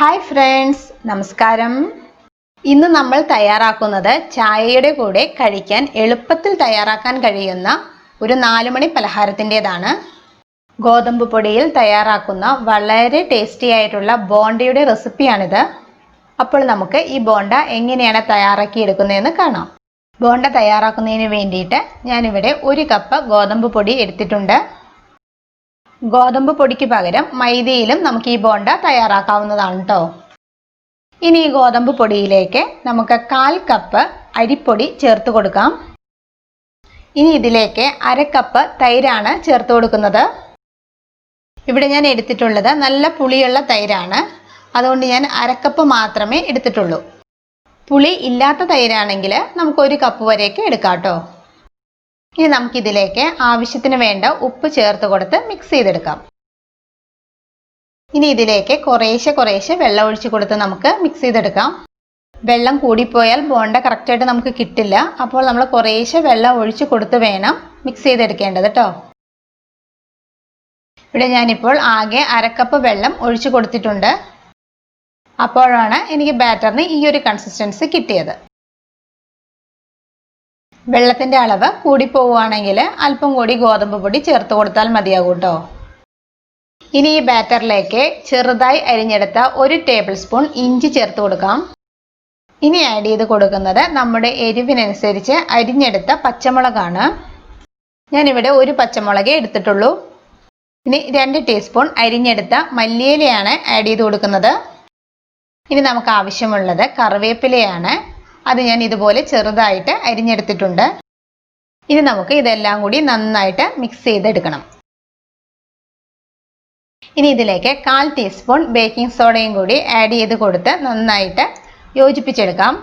Hi friends, നമസ്കാരം. ഇന്ന് നമ്മൾ തയ്യാറാക്കുന്നത് ചായയുടെ കൂടെ കഴിക്കാൻ എളുപ്പത്തിൽ തയ്യാറാക്കാൻ കഴിയുന്ന ഒരു 4 മണി പലഹാരത്തിൻ്റെതാണ്. ഗോതമ്പ് പൊടിയിൽ തയ്യാറാക്കുന്ന വളരെ ടേസ്റ്റി ആയിട്ടുള്ള ബോണ്ടയുടെ റെസിപ്പിയാണിത്. അപ്പോൾ നമുക്ക് ഈ ബോണ്ട എങ്ങനെയാണ് തയ്യാറാക്കിയെടുക്കുന്നതെന്ന് കാണാം. ബോണ്ട തയ്യാറാക്കുന്നതിന് വേണ്ടിയിട്ട് ഞാനിവിടെ 1 കപ്പ് ഗോതമ്പ് പൊടി എടുത്തിട്ടുണ്ട്. ഗോതമ്പ് പൊടിക്ക് പകരം മൈദയിലും നമുക്ക് ഈ ബോണ്ട തയ്യാറാക്കാവുന്നതാണ് കേട്ടോ. ഇനി ഈ ഗോതമ്പ് പൊടിയിലേക്ക് നമുക്ക് 1/4 കപ്പ് അരിപ്പൊടി ചേർത്ത് കൊടുക്കാം. ഇനി ഇതിലേക്ക് 1/2 കപ്പ് തൈരാണ് ചേർത്ത് കൊടുക്കുന്നത്. ഇവിടെ ഞാൻ എടുത്തിട്ടുള്ളത് നല്ല പുളിയുള്ള തൈരാണ്, അതുകൊണ്ട് ഞാൻ 1/2 കപ്പ് മാത്രമേ എടുത്തിട്ടുള്ളൂ. പുളി ഇല്ലാത്ത തൈരാണെങ്കിൽ നമുക്ക് 1 കപ്പ് വരെയൊക്കെ എടുക്കാം കേട്ടോ. ഇനി നമുക്കിതിലേക്ക് ആവശ്യത്തിന് വേണ്ട ഉപ്പ് ചേർത്ത് കൊടുത്ത് മിക്സ് ചെയ്തെടുക്കാം. ഇനി ഇതിലേക്ക് കുറേശ്ശെ വെള്ളം ഒഴിച്ച് കൊടുത്ത് നമുക്ക് മിക്സ് ചെയ്തെടുക്കാം. വെള്ളം കൂടിപ്പോയാൽ ബോണ്ട കറക്റ്റായിട്ട് നമുക്ക് കിട്ടില്ല. അപ്പോൾ നമ്മൾ കുറേശ്ശെ വെള്ളം ഒഴിച്ച് കൊടുത്ത് വേണം മിക്സ് ചെയ്തെടുക്കേണ്ടത് കേട്ടോ. ഇവിടെ ഞാനിപ്പോൾ ആകെ 1/2 കപ്പ് വെള്ളം ഒഴിച്ച് കൊടുത്തിട്ടുണ്ട്. അപ്പോഴാണ് എനിക്ക് ബാറ്ററിന് ഈ ഒരു കൺസിസ്റ്റൻസി കിട്ടിയത്. വെള്ളത്തിൻ്റെ അളവ് കൂടിപ്പോവുകയാണെങ്കിൽ അല്പം കൂടി ഗോതമ്പ് പൊടി ചേർത്ത് കൊടുത്താൽ മതിയാകും കേട്ടോ. ഇനി ഈ ബാറ്ററിലേക്ക് ചെറുതായി അരിഞ്ഞെടുത്ത 1 ടേബിൾ സ്പൂൺ ഇഞ്ചി ചേർത്ത് കൊടുക്കാം. ഇനി ആഡ് ചെയ്ത് കൊടുക്കുന്നത് നമ്മുടെ എരിവിനനുസരിച്ച് അരിഞ്ഞെടുത്ത പച്ചമുളകാണ്. ഞാനിവിടെ 1 പച്ചമുളകേ എടുത്തിട്ടുള്ളൂ. ഇനി 2 ടീസ്പൂൺ അരിഞ്ഞെടുത്ത മല്ലിയിലയാണ് ആഡ് ചെയ്ത് കൊടുക്കുന്നത്. ഇനി നമുക്ക് ആവശ്യമുള്ളത് കറിവേപ്പിലയാണ്. അത് ഞാൻ ഇതുപോലെ ചെറുതായിട്ട് അരിഞ്ഞെടുത്തിട്ടുണ്ട്. ഇനി നമുക്ക് ഇതെല്ലാം കൂടി നന്നായിട്ട് മിക്സ് ചെയ്തെടുക്കണം. ഇനി ഇതിലേക്ക് 1/4 ടീസ്പൂൺ ബേക്കിംഗ് സോഡയും കൂടി ആഡ് ചെയ്ത് കൊടുത്ത് നന്നായിട്ട് യോജിപ്പിച്ചെടുക്കാം.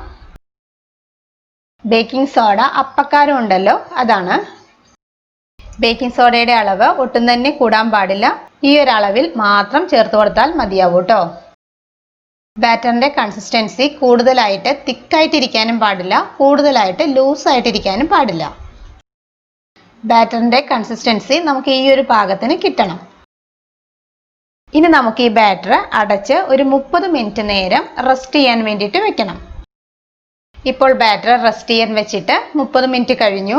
ബേക്കിംഗ് സോഡ അപ്പക്കാരം ഉണ്ടല്ലോ, അതാണ്. ബേക്കിംഗ് സോഡയുടെ അളവ് ഒട്ടും തന്നെ കൂടാൻ പാടില്ല. ഈ ഒരു അളവിൽ മാത്രം ചേർത്ത് കൊടുത്താൽ മതിയാവും കേട്ടോ. ബാറ്ററിൻ്റെ കൺസിസ്റ്റൻസി കൂടുതലായിട്ട് തിക്കായിട്ടിരിക്കാനും പാടില്ല, കൂടുതലായിട്ട് ലൂസായിട്ടിരിക്കാനും പാടില്ല. ബാറ്ററിൻ്റെ കൺസിസ്റ്റൻസി നമുക്ക് ഈ ഒരു പാകത്തിന് കിട്ടണം. ഇനി നമുക്ക് ഈ ബാറ്റർ അടച്ച് ഒരു 30 മിനിറ്റ് നേരം റെസ്റ്റ് ചെയ്യാൻ വേണ്ടിയിട്ട് വെക്കണം. ഇപ്പോൾ ബാറ്റർ റെസ്റ്റ് ചെയ്യാൻ വെച്ചിട്ട് 30 മിനിറ്റ് കഴിഞ്ഞു.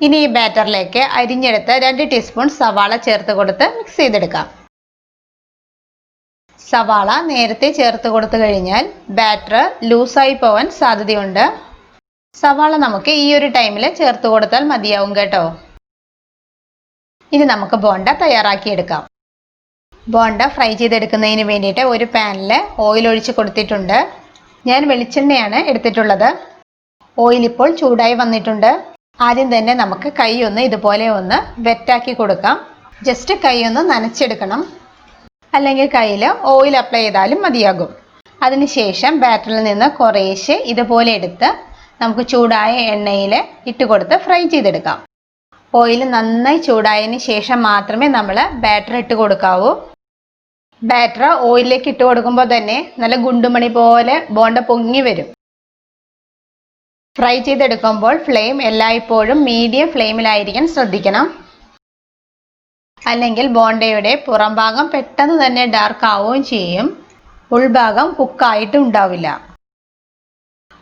ഇനി ഈ ബാറ്ററിലേക്ക് അരിഞ്ഞെടുത്ത് 2 ടീസ്പൂൺ സവാള ചേർത്ത് കൊടുത്ത് മിക്സ് ചെയ്തെടുക്കാം. സവാള നേരത്തെ ചേർത്ത് കൊടുത്തു കഴിഞ്ഞാൽ ബാറ്റർ ലൂസായി പോവാൻ സാധ്യതയുണ്ട്. സവാള നമുക്ക് ഈ ഒരു ടൈമിൽ ചേർത്ത് കൊടുത്താൽ മതിയാവും കേട്ടോ. ഇനി നമുക്ക് ബോണ്ട തയ്യാറാക്കിയെടുക്കാം. ബോണ്ട ഫ്രൈ ചെയ്തെടുക്കുന്നതിന് വേണ്ടിയിട്ട് ഒരു പാനിൽ ഓയിൽ ഒഴിച്ച് കൊടുത്തിട്ടുണ്ട്. ഞാൻ വെളിച്ചെണ്ണയാണ് എടുത്തിട്ടുള്ളത്. ഓയിൽ ഇപ്പോൾ ചൂടായി വന്നിട്ടുണ്ട്. ആദ്യം തന്നെ നമുക്ക് കൈ ഒന്ന് ഇതുപോലെ ഒന്ന് വെറ്റാക്കി കൊടുക്കാം. ജസ്റ്റ് കൈ ഒന്ന് നനച്ചെടുക്കണം, അല്ലെങ്കിൽ കയ്യിൽ ഓയിൽ അപ്ലൈ ചെയ്താലും മതിയാകും. അതിനുശേഷം ബാറ്ററിൽ നിന്ന് കുറേശ്ശെ ഇതുപോലെ എടുത്ത് നമുക്ക് ചൂടായ എണ്ണയിൽ ഇട്ട് കൊടുത്ത് ഫ്രൈ ചെയ്തെടുക്കാം. ഓയിൽ നന്നായി ചൂടായതിന് ശേഷം മാത്രമേ നമ്മൾ ബാറ്റർ ഇട്ട് കൊടുക്കാവൂ. ബാറ്റർ ഓയിലിലേക്ക് ഇട്ട് കൊടുക്കുമ്പോൾ തന്നെ നല്ല ഗുണ്ടുമണി പോലെ ബോണ്ട പൊങ്ങി വരും. ഫ്രൈ ചെയ്തെടുക്കുമ്പോൾ ഫ്ലെയിം എല്ലായ്പ്പോഴും മീഡിയം ഫ്ലെയിമിലായിരിക്കാൻ ശ്രദ്ധിക്കണം. അല്ലെങ്കിൽ ബോണ്ടയുടെ പുറം ഭാഗം പെട്ടെന്ന് തന്നെ ഡാർക്ക് ആവുകയും ചെയ്യും, ഉൾഭാഗം കുക്കായിട്ടും ഉണ്ടാവില്ല.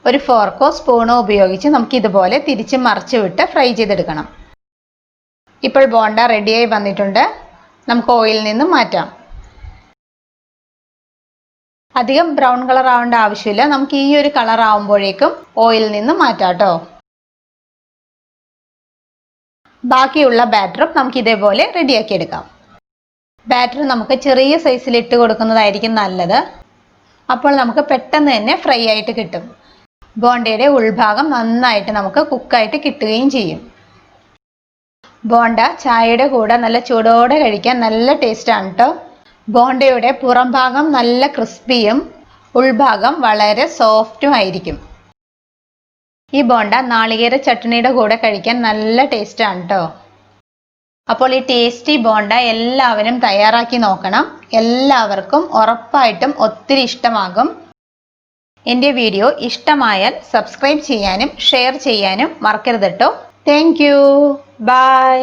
ഒരു ഫോർക്കോ സ്പൂണോ ഉപയോഗിച്ച് നമുക്ക് ഇതുപോലെ തിരിച്ച് മറിച്ച് വിട്ട് ഫ്രൈ ചെയ്തെടുക്കണം. ഇപ്പോൾ ബോണ്ട റെഡിയായി വന്നിട്ടുണ്ട്. നമുക്ക് ഓയിലിൽ നിന്ന് മാറ്റാം. അധികം ബ്രൗൺ കളർ ആവേണ്ട ആവശ്യമില്ല. നമുക്ക് ഈ ഒരു കളർ ആവുമ്പോഴേക്കും ഓയിലിൽ നിന്ന് മാറ്റാം കേട്ടോ. ബാക്കിയുള്ള ബാറ്ററും നമുക്ക് ഇതേപോലെ റെഡിയാക്കി എടുക്കാം. ബാറ്റർ നമുക്ക് ചെറിയ സൈസിൽ ഇട്ട് കൊടുക്കുന്നതായിരിക്കും നല്ലത്. അപ്പോൾ നമുക്ക് പെട്ടെന്ന് തന്നെ ഫ്രൈ ആയിട്ട് കിട്ടും. ബോണ്ടയുടെ ഉൾഭാഗം നന്നായിട്ട് നമുക്ക് കുക്കായിട്ട് കിട്ടുകയും ചെയ്യും. ബോണ്ട ചായയുടെ കൂടെ നല്ല ചൂടോടെ കഴിക്കാൻ നല്ല ടേസ്റ്റാണ് കേട്ടോ. ബോണ്ടയുടെ പുറം ഭാഗം നല്ല ക്രിസ്പിയും ഉൾഭാഗം വളരെ സോഫ്റ്റും ആയിരിക്കും. ഈ ബോണ്ട നാളികേര ചട്നിയുടെ കൂടെ കഴിക്കാൻ നല്ല ടേസ്റ്റാണ് കേട്ടോ. അപ്പോൾ ഈ ടേസ്റ്റി ബോണ്ട എല്ലാവരും തയ്യാറാക്കി നോക്കണം. എല്ലാവർക്കും ഉറപ്പായിട്ടും ഒത്തിരി ഇഷ്ടമാകും. എൻ്റെ വീഡിയോ ഇഷ്ടമായാൽ സബ്സ്ക്രൈബ് ചെയ്യാനും ഷെയർ ചെയ്യാനും മറക്കരുത് കേട്ടോ. Thank you. ബൈ.